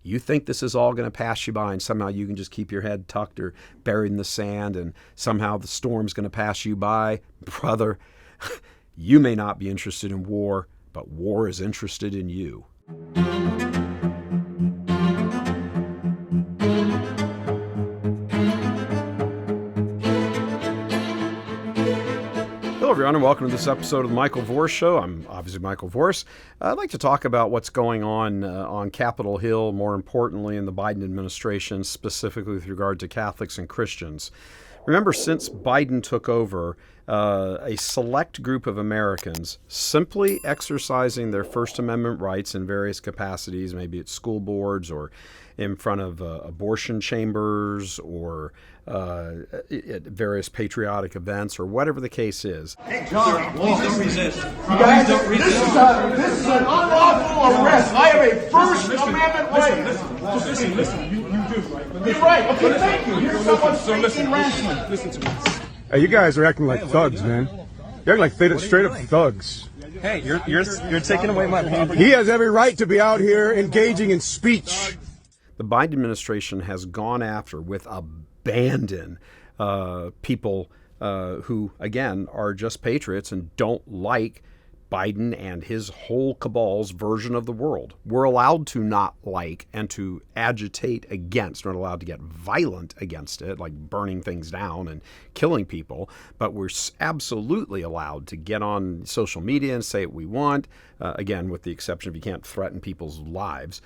You think this is all going to pass you by and somehow you can just keep your head tucked or buried in the sand and somehow the storm's going to pass you by? Brother, you may not be interested in war, but war is interested in you. Hello, everyone, and welcome to this episode of the Michael Voris Show. I'm obviously Michael Voris. I'd like to talk about what's going on Capitol Hill, more importantly in the Biden administration, specifically with regard to Catholics and Christians. Remember, since Biden took over, a select group of Americans simply exercising their First Amendment rights in various capacities, maybe at school boards or in front of abortion chambers or at various patriotic events or whatever the case is. Hey, John, please don't resist. You guys, this is an unlawful arrest. I have a First Amendment right. Listen, you do, right? You're right. Okay, thank you. Here's someone speaking rationally. Listen to me. Hey, you guys are acting like thugs, man. You're acting like straight up thugs. Hey, you're taking away my property. He has every right to be out here engaging in speech. The Biden administration has gone after, with abandon, people who, again, are just patriots and don't like Biden and his whole cabal's version of the world. We're allowed to not like and to agitate against. We're not allowed to get violent against it, like burning things down and killing people, but we're absolutely allowed to get on social media and say what we want, again, with the exception of you can't threaten people's lives.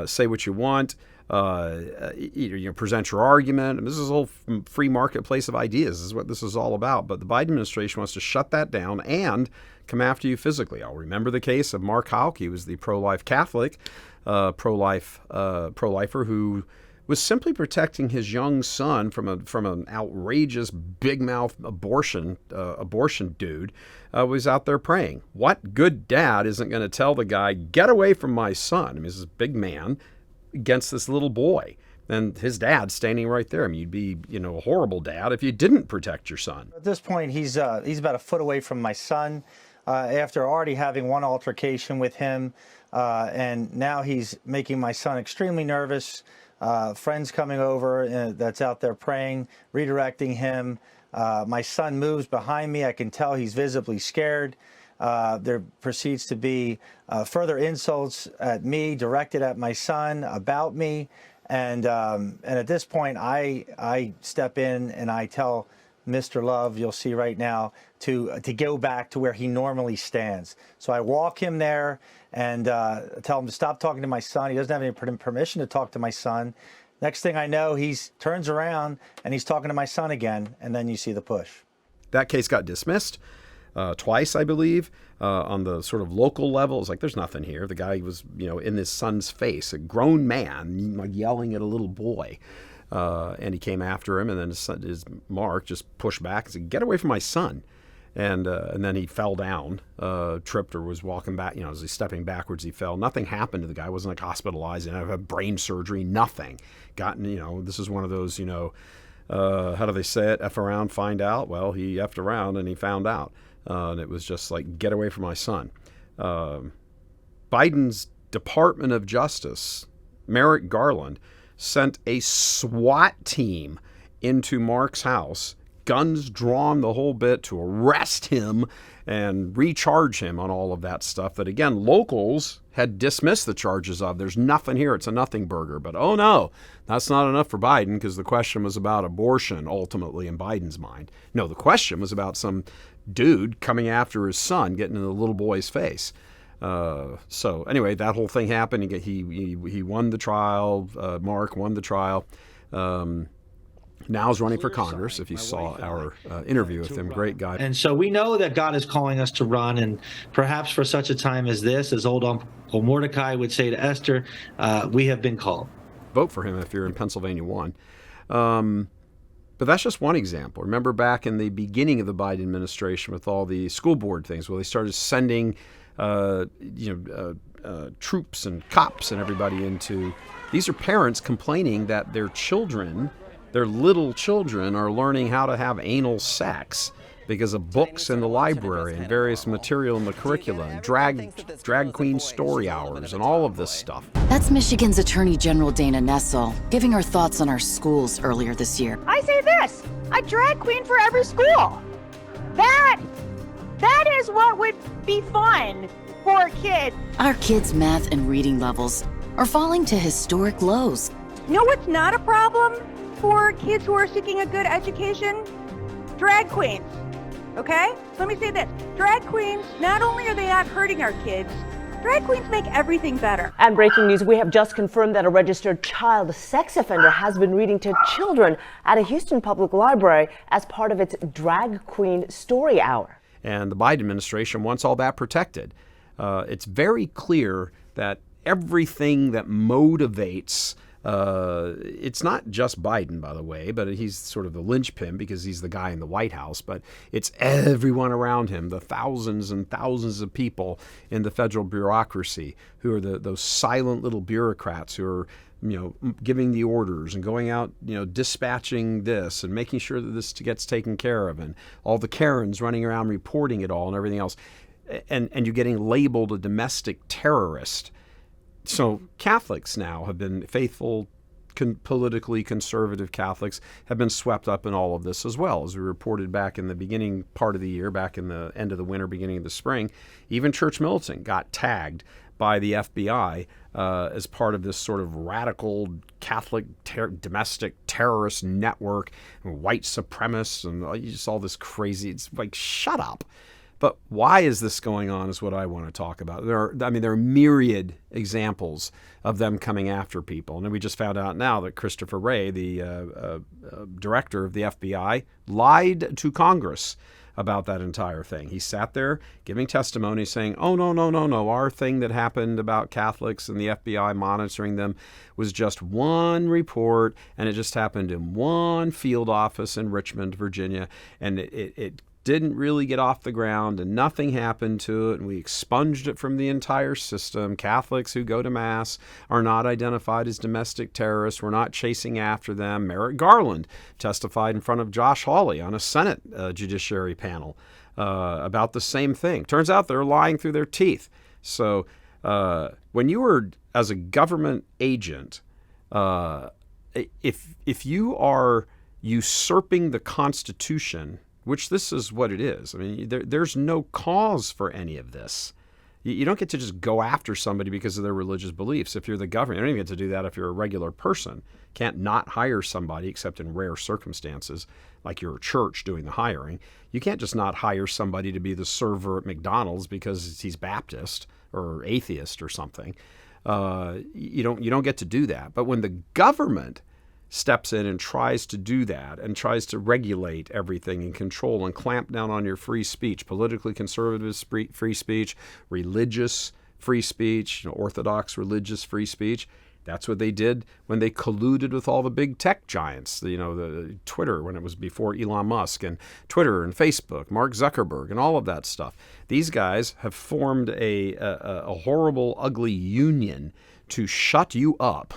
Say what you want. Present your argument. And this is a whole free marketplace of ideas. This is what this is all about. But the Biden administration wants to shut that down and come after you physically. I'll remember the case of Mark Houck. He was the pro-life Catholic, pro-lifer who was simply protecting his young son from an outrageous big mouth abortion dude. Was out there praying. What good dad isn't going to tell the guy, get away from my son? I mean, this is a big man against this little boy, and his dad standing right there. I mean, you'd be, a horrible dad if you didn't protect your son. At this point, he's about a foot away from my son. After already having one altercation with him, and now he's making my son extremely nervous. Friends coming over that's out there praying, redirecting him. My son moves behind me. I can tell he's visibly scared. There proceeds to be further insults at me, directed at my son, about me. And at this point, I step in and I tell Mr. Love, you'll see right now, to go back to where he normally stands. So I walk him there and tell him to stop talking to my son. He doesn't have any permission to talk to my son. Next thing I know, he turns around and he's talking to my son again, and then you see the push. That case got dismissed. Twice, I believe, on the sort of local level. It's like, there's nothing here. The guy was, in his son's face, a grown man, like yelling at a little boy. And he came after him, and then his Mark just pushed back and said, get away from my son. And then he fell down, tripped or was walking back, as he's stepping backwards, he fell. Nothing happened to the guy. Wasn't like hospitalized, he didn't have brain surgery, nothing. This is one of those, how do they say it? F around, find out. Well, he effed around and he found out. And it was just like, get away from my son. Biden's Department of Justice, Merrick Garland, sent a SWAT team into Mark's house, guns drawn the whole bit, to arrest him and recharge him on all of that stuff that, again, locals had dismissed the charges of. There's nothing here. It's a nothing burger. But, oh no, that's not enough for Biden, because the question was about abortion, ultimately, in Biden's mind. No, the question was about some dude coming after his son, getting in the little boy's face. So anyway, that whole thing happened. He won the trial. Mark won the trial. Now he's running for Congress. If you saw our interview with him, great guy. And so we know that God is calling us to run, and perhaps for such a time as this, as old Uncle Mordecai would say to Esther, we have been called. Vote for him if you're in Pennsylvania 1. But that's just one example. Remember back in the beginning of the Biden administration with all the school board things, where they started sending troops and cops and everybody into. These are parents complaining that their little children are learning how to have anal sex because of books in the library and various material in the curriculum, drag queen story hours and all of this stuff. That's Michigan's Attorney General Dana Nessel giving her thoughts on our schools earlier this year. I say this, a drag queen for every school. That is what would be fun for kids. Our kids' math and reading levels are falling to historic lows. You know what's not a problem for kids who are seeking a good education? Drag queens, okay? Let me say this, drag queens, not only are they not hurting our kids, drag queens make everything better. And breaking news, we have just confirmed that a registered child sex offender has been reading to children at a Houston public library as part of its Drag Queen Story Hour. And the Biden administration wants all that protected. It's very clear that everything that motivates it's not just Biden, by the way, but he's sort of the linchpin because he's the guy in the White House, but it's everyone around him, the thousands and thousands of people in the federal bureaucracy who are those silent little bureaucrats who are, giving the orders and going out, dispatching this and making sure that this gets taken care of, and all the Karens running around reporting it all and everything else. And you're getting labeled a domestic terrorist. So Catholics now have been faithful, politically conservative Catholics have been swept up in all of this as well. As we reported back in the beginning part of the year, back in the end of the winter, beginning of the spring, even Church Militant got tagged by the FBI as part of this sort of radical Catholic domestic terrorist network, and white supremacists, and just all this crazy. It's like, shut up. But why is this going on is what I want to talk about. There are myriad examples of them coming after people. And we just found out now that Christopher Wray, the director of the FBI, lied to Congress about that entire thing. He sat there giving testimony saying, oh, no, our thing that happened about Catholics and the FBI monitoring them was just one report, and it just happened in one field office in Richmond, Virginia, and it didn't really get off the ground and nothing happened to it, and we expunged it from the entire system. Catholics who go to Mass are not identified as domestic terrorists. We're not chasing after them. Merrick Garland testified in front of Josh Hawley on a Senate judiciary panel about the same thing. Turns out they're lying through their teeth. So when you are, as a government agent, if you are usurping the Constitution, which this is what it is. I mean, there's no cause for any of this. You don't get to just go after somebody because of their religious beliefs. If you're the government, you don't even get to do that if you're a regular person. Can't not hire somebody except in rare circumstances, like you're a church doing the hiring. You can't just not hire somebody to be the server at McDonald's because he's Baptist or atheist or something. You don't get to do that. But when the government steps in and tries to do that and tries to regulate everything and control and clamp down on your free speech, politically conservative free speech, religious free speech, orthodox religious free speech. That's what they did when they colluded with all the big tech giants, the Twitter when it was before Elon Musk, and Twitter and Facebook, Mark Zuckerberg, and all of that stuff. These guys have formed a horrible, ugly union to shut you up.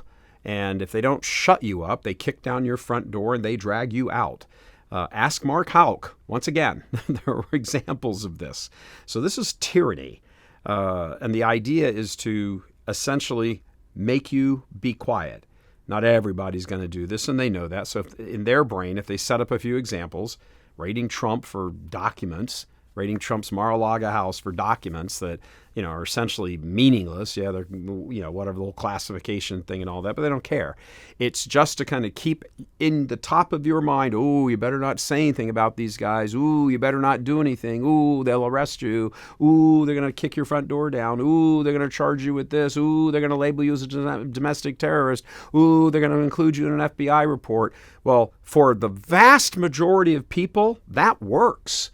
And if they don't shut you up, they kick down your front door and they drag you out. Ask Mark Houck. Once again, there are examples of this. So this is tyranny. And the idea is to essentially make you be quiet. Not everybody's going to do this, and they know that. So in their brain, if they set up a few examples, raiding Trump for documents, raiding Trump's Mar-a-Lago house for documents that, are essentially meaningless. Yeah, they're, whatever the little classification thing and all that, but they don't care. It's just to kind of keep in the top of your mind, oh, you better not say anything about these guys. Ooh, you better not do anything. Ooh, they'll arrest you. Ooh, they're going to kick your front door down. Ooh, they're going to charge you with this. Ooh, they're going to label you as a domestic terrorist. Ooh, they're going to include you in an FBI report. Well, for the vast majority of people, that works.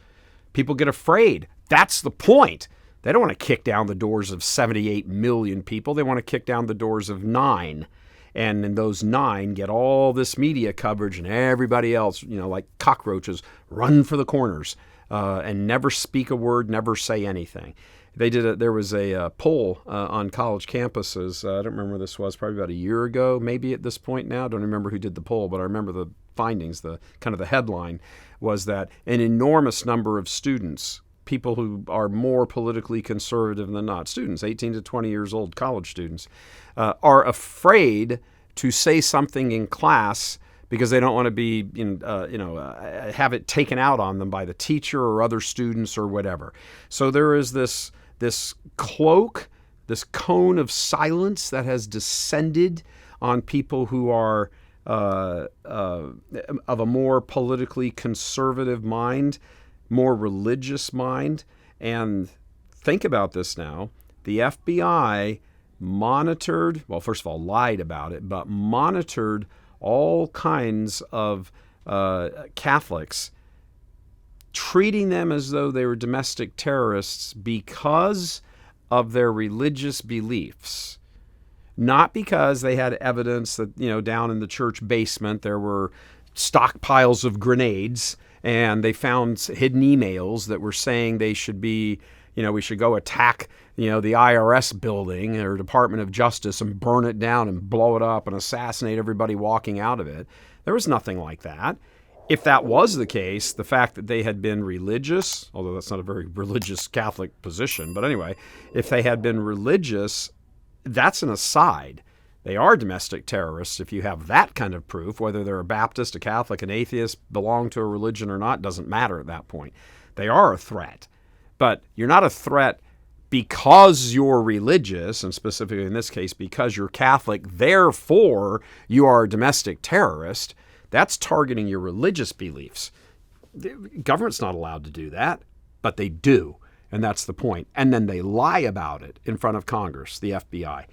People get afraid. That's the point. They don't want to kick down the doors of 78 million people. They want to kick down the doors of 9. And in those 9 get all this media coverage, and everybody else, like cockroaches, run for the corners and never speak a word, never say anything. There was a poll on college campuses. I don't remember where this was, probably about a year ago, maybe at this point now. I don't remember who did the poll, but I remember the findings. The headline was that an enormous number of students, people who are more politically conservative than not, students, 18 to 20 years old, college students, are afraid to say something in class because they don't want to be, have it taken out on them by the teacher or other students or whatever. So there is this cloak, this cone of silence that has descended on people who are of a more politically conservative mind, more religious mind. And think about this now. The FBI monitored, well, first of all, lied about it, but monitored all kinds of Catholics, treating them as though they were domestic terrorists because of their religious beliefs. Not because they had evidence that, down in the church basement there were stockpiles of grenades and they found hidden emails that were saying they should be, we should go attack, the IRS building or Department of Justice and burn it down and blow it up and assassinate everybody walking out of it. There was nothing like that. If that was the case, the fact that they had been religious, although that's not a very religious Catholic position, but anyway, if they had been religious, that's an aside. They are domestic terrorists if you have that kind of proof. Whether they're a Baptist, a Catholic, an atheist, belong to a religion or not, doesn't matter at that point. They are a threat. But you're not a threat because you're religious, and specifically in this case because you're Catholic, therefore you are a domestic terrorist. That's targeting your religious beliefs. The government's not allowed to do that, but they do. And that's the point. And then they lie about it in front of Congress, the FBI.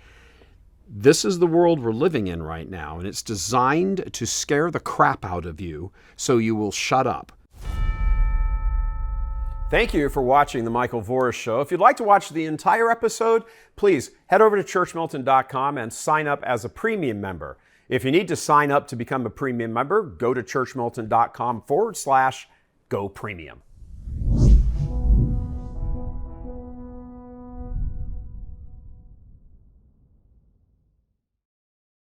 This is the world we're living in right now, and it's designed to scare the crap out of you so you will shut up. Thank you for watching The Michael Voris Show. If you'd like to watch the entire episode, please head over to churchmilitant.com and sign up as a premium member. If you need to sign up to become a premium member, go to churchmilitant.com/go premium.